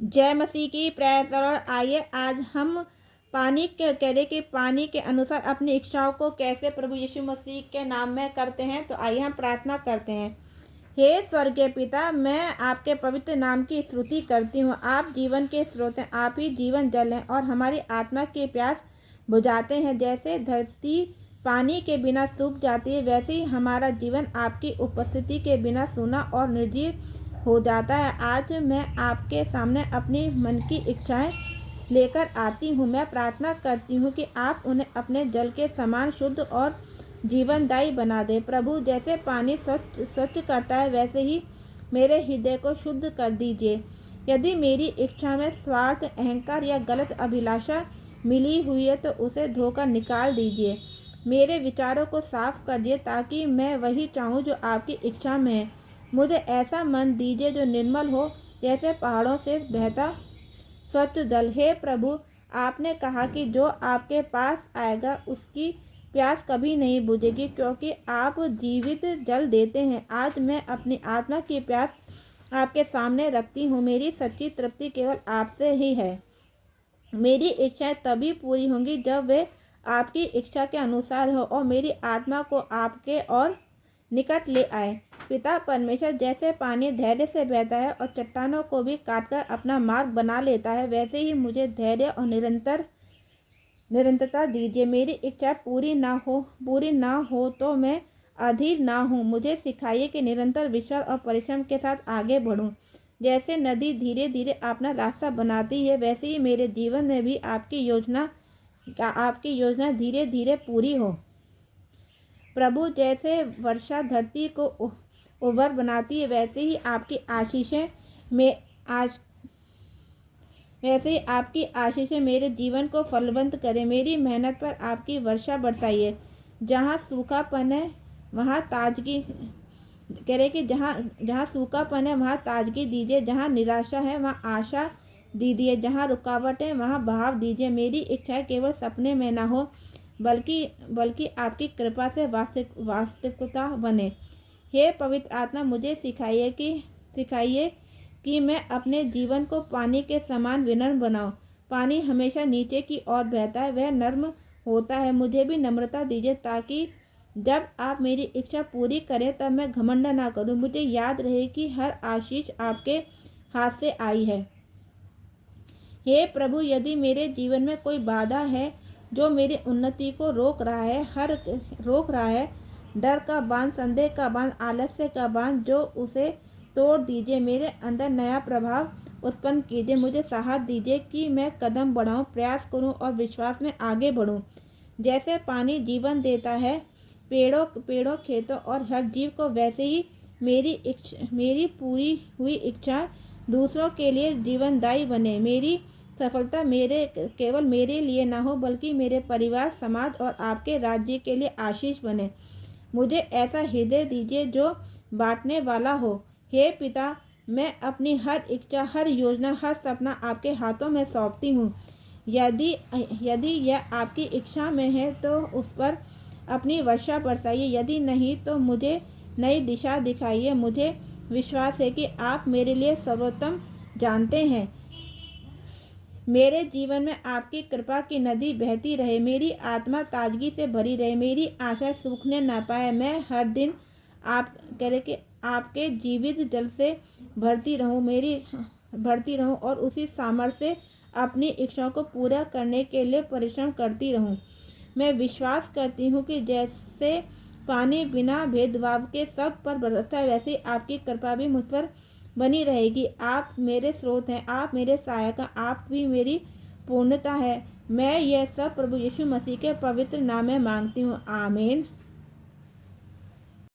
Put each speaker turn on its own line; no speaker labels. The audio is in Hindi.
जय मसीह की प्रेस। और आइए आज हम पानी के कह कि पानी के अनुसार अपनी इच्छाओं को कैसे प्रभु यीशु मसीह के नाम में करते हैं। तो आइए हम प्रार्थना करते हैं। हे स्वर्गीय पिता, मैं आपके पवित्र नाम की स्तुति करती हूँ। आप जीवन के स्रोत हैं, आप ही जीवन जल हैं और हमारी आत्मा की प्यास बुझाते हैं। जैसे धरती पानी के बिना सूख जाती है, वैसे ही हमारा जीवन आपकी उपस्थिति के बिना सूना और निर्जीव हो जाता है। आज मैं आपके सामने अपनी मन की इच्छाएं लेकर आती हूँ। मैं प्रार्थना करती हूँ कि आप उन्हें अपने जल के समान शुद्ध और जीवनदायी बना दें। प्रभु, जैसे पानी स्वच्छ करता है, वैसे ही मेरे हृदय को शुद्ध कर दीजिए। यदि मेरी इच्छा में स्वार्थ, अहंकार या गलत अभिलाषा मिली हुई है, तो उसे धोकर निकाल दीजिए। मेरे विचारों को साफ कर दिए ताकि मैं वही चाहूँ जो आपकी इच्छा में है। मुझे ऐसा मन दीजिए जो निर्मल हो, जैसे पहाड़ों से बहता स्वच्छ जल। हे प्रभु, आपने कहा कि जो आपके पास आएगा उसकी प्यास कभी नहीं बुझेगी, क्योंकि आप जीवित जल देते हैं। आज मैं अपनी आत्मा की प्यास आपके सामने रखती हूँ। मेरी सच्ची तृप्ति केवल आपसे ही है। मेरी इच्छाएं तभी पूरी होंगी जब वे आपकी इच्छा के अनुसार हो और मेरी आत्मा को आपके और निकट ले आए। पिता परमेश्वर, जैसे पानी धैर्य से बहता है और चट्टानों को भी काटकर अपना मार्ग बना लेता है, वैसे ही मुझे धैर्य और निरंतरता दीजिए। मेरी इच्छा पूरी ना हो तो मैं अधीर ना हूँ। मुझे सिखाइए कि निरंतर विश्वास और परिश्रम के साथ आगे बढ़ूँ। जैसे नदी धीरे धीरे अपना रास्ता बनाती है, वैसे ही मेरे जीवन में भी आपकी योजना धीरे धीरे पूरी हो। प्रभु, जैसे वर्षा धरती को उर्वर बनाती है, वैसे ही आपकी आशीषें मेरे जीवन को फलवंत करें। मेरी मेहनत पर आपकी वर्षा बरसाइए। जहाँ सूखापन है वहाँ ताजगी जहाँ सूखापन है वहाँ ताजगी दीजिए। जहाँ निराशा है वहाँ आशा दीजिए। जहाँ रुकावट है वहाँ बहाव दीजिए। मेरी इच्छाएं केवल सपने में ना हो, बल्कि आपकी कृपा से वास्तविकता बने। हे पवित्र आत्मा, मुझे सिखाइए कि मैं अपने जीवन को पानी के समान विनम्र बनाऊं। पानी हमेशा नीचे की ओर बहता है, वह नर्म होता है। मुझे भी नम्रता दीजिए ताकि जब आप मेरी इच्छा पूरी करें तब मैं घमंड ना करूं। मुझे याद रहे कि हर आशीष आपके हाथ से आई है। हे प्रभु, यदि मेरे जीवन में कोई बाधा है जो मेरी उन्नति को रोक रहा है, डर का बांध, संदेह का बांध, आलस्य का बांध, जो उसे तोड़ दीजिए। मेरे अंदर नया प्रभाव उत्पन्न कीजिए। मुझे साहस दीजिए कि मैं कदम बढ़ाऊं, प्रयास करूं और विश्वास में आगे बढ़ूं। जैसे पानी जीवन देता है पेड़ों, खेतों और हर जीव को, वैसे ही मेरी पूरी हुई इच्छा दूसरों के लिए जीवनदायी बने। मेरी सफलता केवल मेरे लिए ना हो, बल्कि मेरे परिवार, समाज और आपके राज्य के लिए आशीष बने। मुझे ऐसा हृदय दीजिए जो बांटने वाला हो। हे पिता, मैं अपनी हर इच्छा, हर योजना, हर सपना आपके हाथों में सौंपती हूँ। यदि यह आपकी इच्छा में है तो उस पर अपनी वर्षा बरसाइए। यदि नहीं तो मुझे नई दिशा दिखाइए। मुझे विश्वास है कि आप मेरे लिए सर्वोत्तम जानते हैं। मेरे जीवन में आपकी कृपा की नदी बहती रहे। मेरी आत्मा ताजगी से भरी रहे। मेरी आशा सूखने ना पाए। मैं हर दिन आपके जीवित जल से भरती रहूं और उसी सामर्थ्य से अपनी इच्छाओं को पूरा करने के लिए परिश्रम करती रहूं। मैं विश्वास करती हूँ कि जैसे पानी बिना भेदभाव के सब पर बरसता है, वैसे आपकी कृपा भी मुझ पर बनी रहेगी। आप मेरे स्रोत हैं, आप मेरे सहायक हैं, आप भी मेरी पूर्णता है। मैं यह सब प्रभु यीशु मसीह के पवित्र नाम में मांगती हूँ। आमीन।